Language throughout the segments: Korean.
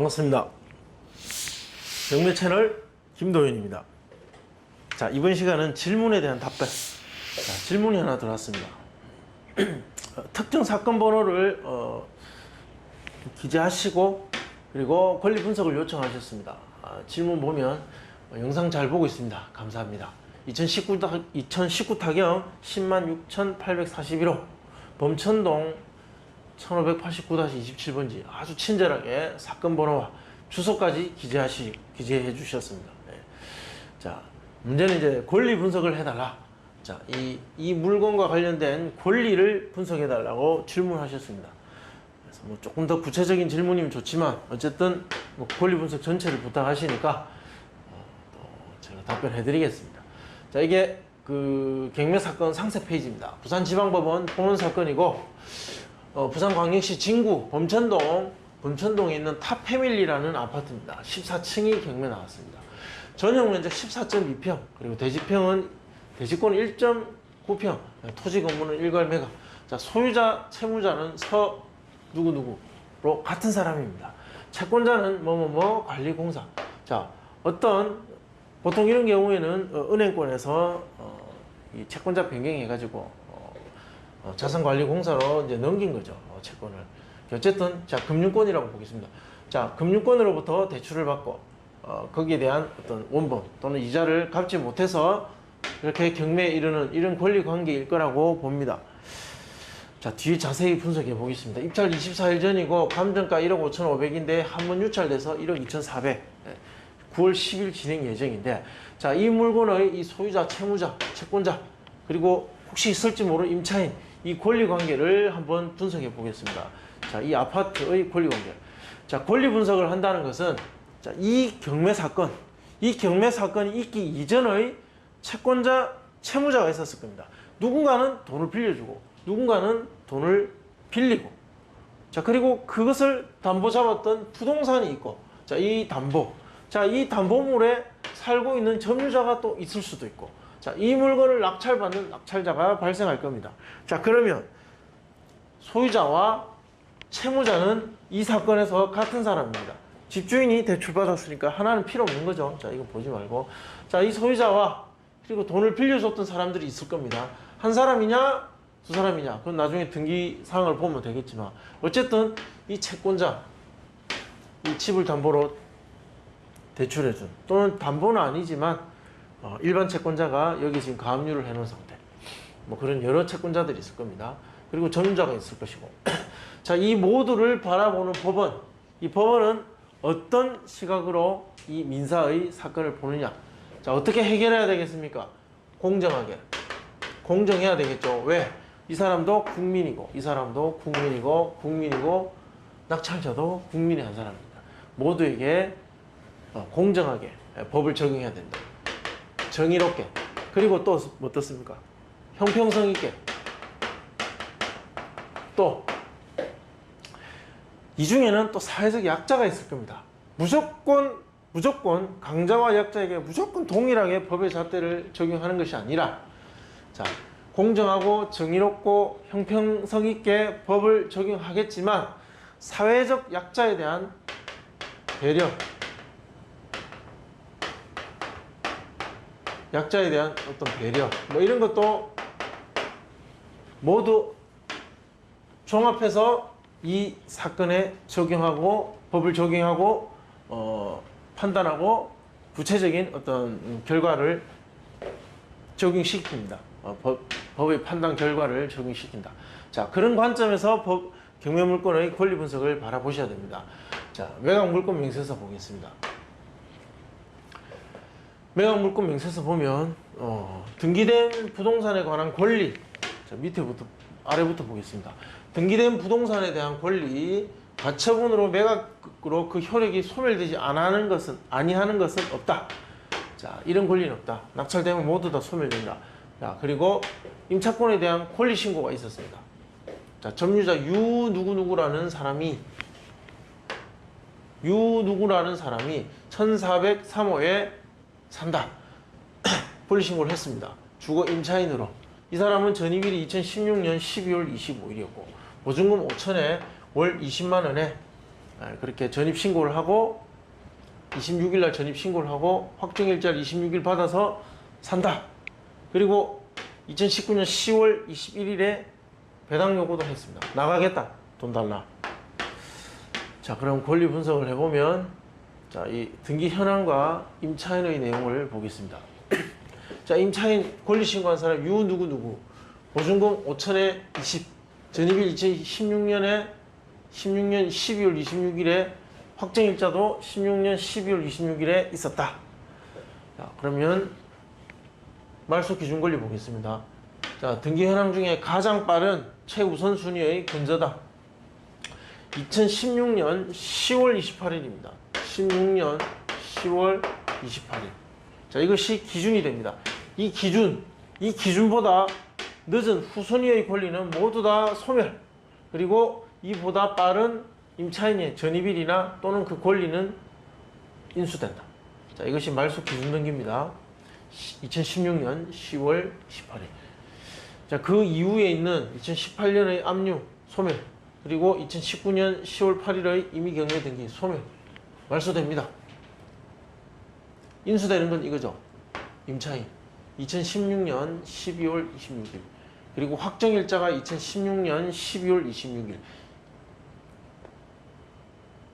반갑습니다. 경매 채널 김도윤입니다. 자, 이번 시간은 질문에 대한 답변. 자, 질문이 하나 들어왔습니다. 특정 사건 번호를 기재하시고 그리고 권리 분석을 요청하셨습니다. 질문 보면 영상 잘 보고 있습니다. 감사합니다. 2019 타경 106,841호 범천동 1589-27번지 아주 친절하게 사건 번호와 주소까지 기재해 주셨습니다. 네. 자, 문제는 이제 권리 분석을 해달라. 자, 이 물건과 관련된 권리를 분석해 달라고 질문하셨습니다. 그래서 뭐 조금 더 구체적인 질문이면 좋지만 어쨌든 뭐 권리 분석 전체를 부탁하시니까 또 제가 답변해 드리겠습니다. 자, 이게 그 경매 사건 상세 페이지입니다. 부산지방법원 보는 사건이고 부산광역시 진구 범천동에 있는 탑패밀리라는 아파트입니다. 14층이 경매 나왔습니다. 전용 면적 14.2평, 그리고 대지권은 1.9평, 토지 건물은 일괄매각. 자, 소유자, 채무자는 누구누구로 같은 사람입니다. 채권자는 관리공사. 자, 보통 이런 경우에는 은행권에서 이 채권자 변경해가지고 자산관리공사로 이제 넘긴 거죠. 채권을. 어쨌든 자, 금융권이라고 보겠습니다. 자, 금융권으로부터 대출을 받고 거기에 대한 어떤 원본 또는 이자를 갚지 못해서 이렇게 경매에 이르는 이런 권리 관계일 거라고 봅니다. 자, 뒤에 자세히 분석해 보겠습니다. 입찰 24일 전이고 감정가 1억 5,500인데 한 번 유찰돼서 1억 2,400. 9월 10일 진행 예정인데, 자, 이 물건의 이 소유자, 채무자, 채권자, 그리고 혹시 있을지 모를 임차인, 이 권리 관계를 한번 분석해 보겠습니다. 자, 이 아파트의 권리 관계. 자, 권리 분석을 한다는 것은, 자, 이 경매 사건이 있기 이전의 채권자, 채무자가 있었을 겁니다. 누군가는 돈을 빌려주고, 누군가는 돈을 빌리고, 자, 그리고 그것을 담보 잡았던 부동산이 있고, 자, 이 담보물에 살고 있는 점유자가 또 있을 수도 있고, 자, 이 물건을 낙찰받는 낙찰자가 발생할 겁니다. 자, 그러면 소유자와 채무자는 이 사건에서 같은 사람입니다. 집주인이 대출받았으니까 하나는 필요 없는 거죠. 자, 이거 보지 말고. 자, 이 소유자와 그리고 돈을 빌려줬던 사람들이 있을 겁니다. 한 사람이냐, 두 사람이냐. 그건 나중에 등기사항을 보면 되겠지만, 어쨌든 이 채권자, 이 집을 담보로 대출해준, 또는 담보는 아니지만 일반 채권자가 여기 지금 가압류를 해놓은 상태, 뭐 그런 여러 채권자들이 있을 겁니다. 그리고 점유자가 있을 것이고. 자, 이 모두를 바라보는 법원, 이 법원은 어떤 시각으로 이 민사의 사건을 보느냐. 자, 어떻게 해결해야 되겠습니까? 공정하게, 공정해야 되겠죠. 왜? 이 사람도 국민이고, 이 사람도 국민이고, 낙찰자도 국민의 한 사람입니다. 모두에게 공정하게 법을 적용해야 된다. 정의롭게. 그리고 또 뭐 어떻습니까? 형평성 있게. 또 이 중에는 또 사회적 약자가 있을 겁니다. 무조건 강자와 약자에게 무조건 동일하게 법의 잣대를 적용하는 것이 아니라, 자, 공정하고 정의롭고 형평성 있게 법을 적용하겠지만 사회적 약자에 대한 배려, 약자에 대한 어떤 배려, 뭐 이런 것도 모두 종합해서 이 사건에 적용하고, 법을 적용하고, 판단하고 구체적인 어떤 결과를 적용시킵니다. 법의 판단 결과를 적용시킨다. 자, 그런 관점에서 경매물건의 권리 분석을 바라보셔야 됩니다. 자, 매각물건 명세서 보겠습니다. 매각물건 명세서 보면 등기된 부동산에 관한 권리, 자, 아래부터 보겠습니다. 등기된 부동산에 대한 권리, 가처분으로 매각으로 그 효력이 소멸되지 아니하는 것은 없다. 자, 이런 권리는 없다. 낙찰되면 모두 다 소멸된다. 자, 그리고 임차권에 대한 권리 신고가 있었습니다. 자, 점유자 유누구누구라는 사람이 1403호에 산다. 권리 신고를 했습니다. 주거 임차인으로. 이 사람은 전입일이 2016년 12월 25일이었고 보증금 5천에 월 20만 원에 그렇게 전입 신고를 하고 26일 날 전입 신고를 하고 확정일자를 26일 받아서 산다. 그리고 2019년 10월 21일에 배당 요구도 했습니다. 나가겠다. 돈 달라. 자, 그럼 권리 분석을 해보면, 자, 이 등기 현황과 임차인의 내용을 보겠습니다. 자, 임차인 권리 신고한 사람 유 누구 보증금 5천에 20, 전입일 2016년 12월 26일에 확정일자도 16년 12월 26일에 있었다. 자, 그러면 말소 기준 권리 보겠습니다. 자, 등기 현황 중에 가장 빠른 최우선 순위의 근저당 2016년 10월 28일입니다. 16년 10월 28일. 자, 이것이 기준이 됩니다. 이 기준보다 늦은 후순위의 권리는 모두 다 소멸. 그리고 이보다 빠른 임차인의 전입일이나 또는 그 권리는 인수된다. 자, 이것이 말소 기준 등기입니다. 2016년 10월 18일. 자, 그 이후에 있는 2018년의 압류 소멸, 그리고 2019년 10월 8일의 임의경매 등기 소멸, 말소됩니다. 인수되는 건 이거죠. 임차인 2016년 12월 26일, 그리고 확정일자가 2016년 12월 26일.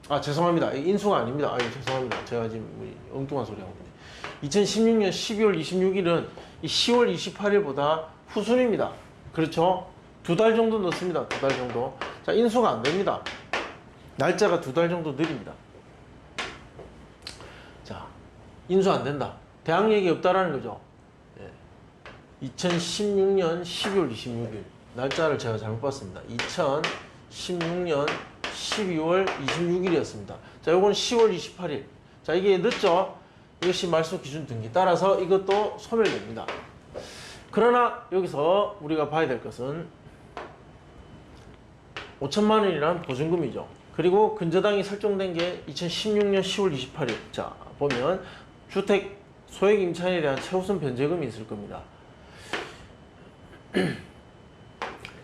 아, 죄송합니다. 인수가 아닙니다. 죄송합니다. 제가 지금 엉뚱한 소리 하고 있네. 2016년 12월 26일은 이 10월 28일보다 후순입니다. 그렇죠? 2달 정도 넣습니다. 2달 정도. 자, 인수가 안 됩니다. 날짜가 2달 정도 느립니다. 자, 인수 안 된다. 대항 얘기 없다라는 거죠. 2016년 12월 26일. 날짜를 제가 잘못 봤습니다. 2016년 12월 26일이었습니다. 자, 요건 10월 28일. 자, 이게 늦죠? 이것이 말소 기준 등기. 따라서 이것도 소멸됩니다. 그러나 여기서 우리가 봐야 될 것은 5천만 원이라는 보증금이죠. 그리고 근저당이 설정된 게 2016년 10월 28일. 자, 보면 주택 소액 임차인에 대한 최우선 변제금이 있을 겁니다.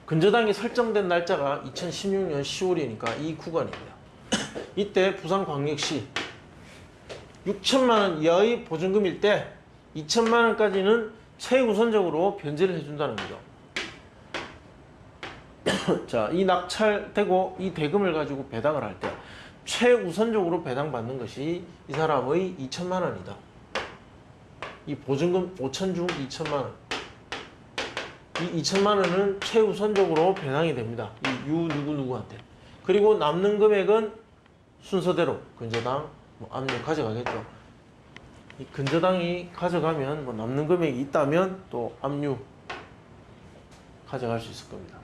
근저당이 설정된 날짜가 2016년 10월이니까 이 구간입니다. 이때 부산광역시 6천만 원 이하의 보증금일 때 2천만 원까지는 최우선적으로 변제를 해준다는 거죠. 자, 이 낙찰되고 이 대금을 가지고 배당을 할 때 최우선적으로 배당받는 것이 이 사람의 2천만 원이다. 이 보증금 5천 중 2천만 원. 이 2천만 원은 최우선적으로 배당이 됩니다. 이 유 누구한테. 그리고 남는 금액은 순서대로 근저당, 압류 가져가겠죠. 이 근저당이 가져가면 남는 금액이 있다면 또 압류 가져갈 수 있을 겁니다.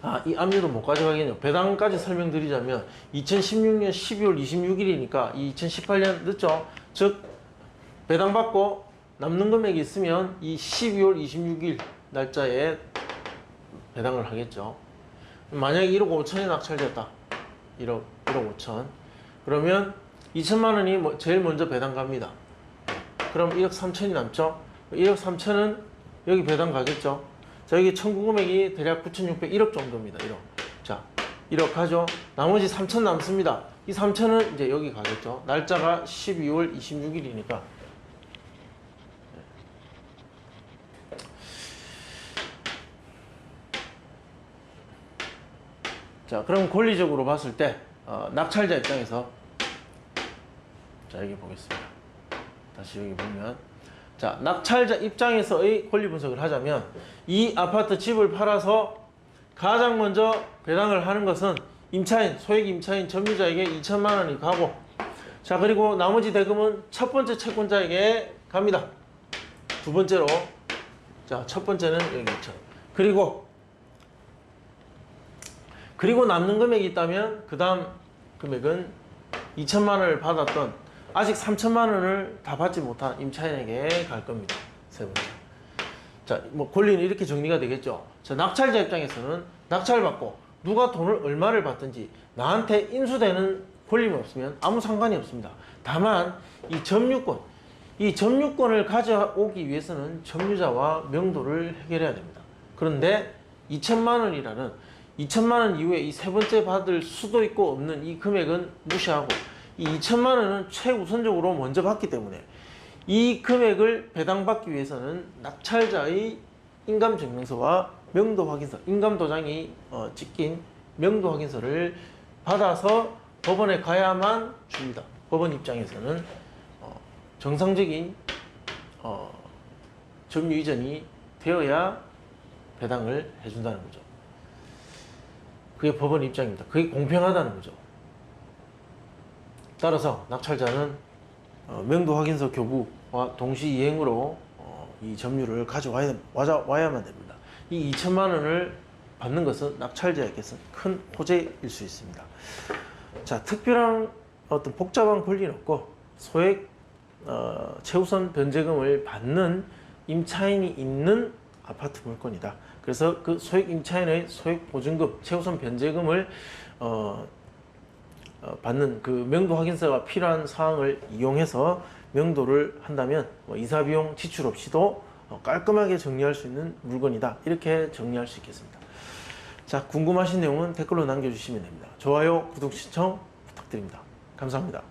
아, 이 압류도 못 가져가겠네요. 배당까지 설명드리자면 2016년 12월 26일이니까 2018년 늦죠? 즉 배당받고 남는 금액이 있으면 이 12월 26일 날짜에 배당을 하겠죠. 만약에 1억 5천이 낙찰됐다. 1억 5천. 그러면 2천만 원이 제일 먼저 배당 갑니다. 그럼 1억 3천이 남죠. 1억 3천은 여기 배당 가겠죠. 자, 여기 청구 금액이 대략 9,600, 1억 정도입니다. 1억. 자, 1억 가죠. 나머지 3천 남습니다. 이 3천은 이제 여기 가겠죠. 날짜가 12월 26일이니까. 자, 그럼 권리적으로 봤을 때 낙찰자 입장에서, 자, 여기 보겠습니다. 다시 여기 보면, 자, 낙찰자 입장에서의 권리 분석을 하자면 이 아파트 집을 팔아서 가장 먼저 배당을 하는 것은 임차인, 소액 임차인 점유자에게 2천만 원이 가고, 자, 그리고 나머지 대금은 첫 번째 채권자에게 갑니다. 두 번째로, 자, 첫 번째는 여기 2천. 그리고 남는 금액이 있다면 그 다음 금액은 2천만 원을 받았던 아직 3천만 원을 다 받지 못한 임차인에게 갈 겁니다. 세 번째. 자, 권리는 이렇게 정리가 되겠죠. 자, 낙찰자 입장에서는 낙찰받고 누가 돈을 얼마를 받든지 나한테 인수되는 권리만 없으면 아무 상관이 없습니다. 다만 이 점유권을 가져오기 위해서는 점유자와 명도를 해결해야 됩니다. 그런데 2천만 원이라는 2천만 원 이후에 이 세 번째 받을 수도 있고 없는 이 금액은 무시하고 이 2천만 원은 최우선적으로 먼저 받기 때문에 이 금액을 배당받기 위해서는 낙찰자의 인감증명서와 명도확인서, 인감도장이 찍힌 명도확인서를 받아서 법원에 가야만 줍니다. 법원 입장에서는 정상적인 점유 이전이 되어야 배당을 해준다는 거죠. 그게 법원 입장입니다. 그게 공평하다는 거죠. 따라서 낙찰자는 명도확인서 교부와 동시이행으로 이 점유를 가져와야만 됩니다. 이 2천만 원을 받는 것은 낙찰자에게서 큰 호재일 수 있습니다. 자, 특별한 어떤 복잡한 권리는 없고 소액 최우선 변제금을 받는 임차인이 있는 아파트 물건이다. 그래서 그 소액 임차인의 소액 보증금, 최우선 변제금을 받는 그 명도 확인서가 필요한 사항을 이용해서 명도를 한다면 이사 비용 지출 없이도 깔끔하게 정리할 수 있는 물건이다. 이렇게 정리할 수 있겠습니다. 자, 궁금하신 내용은 댓글로 남겨주시면 됩니다. 좋아요, 구독, 시청 부탁드립니다. 감사합니다.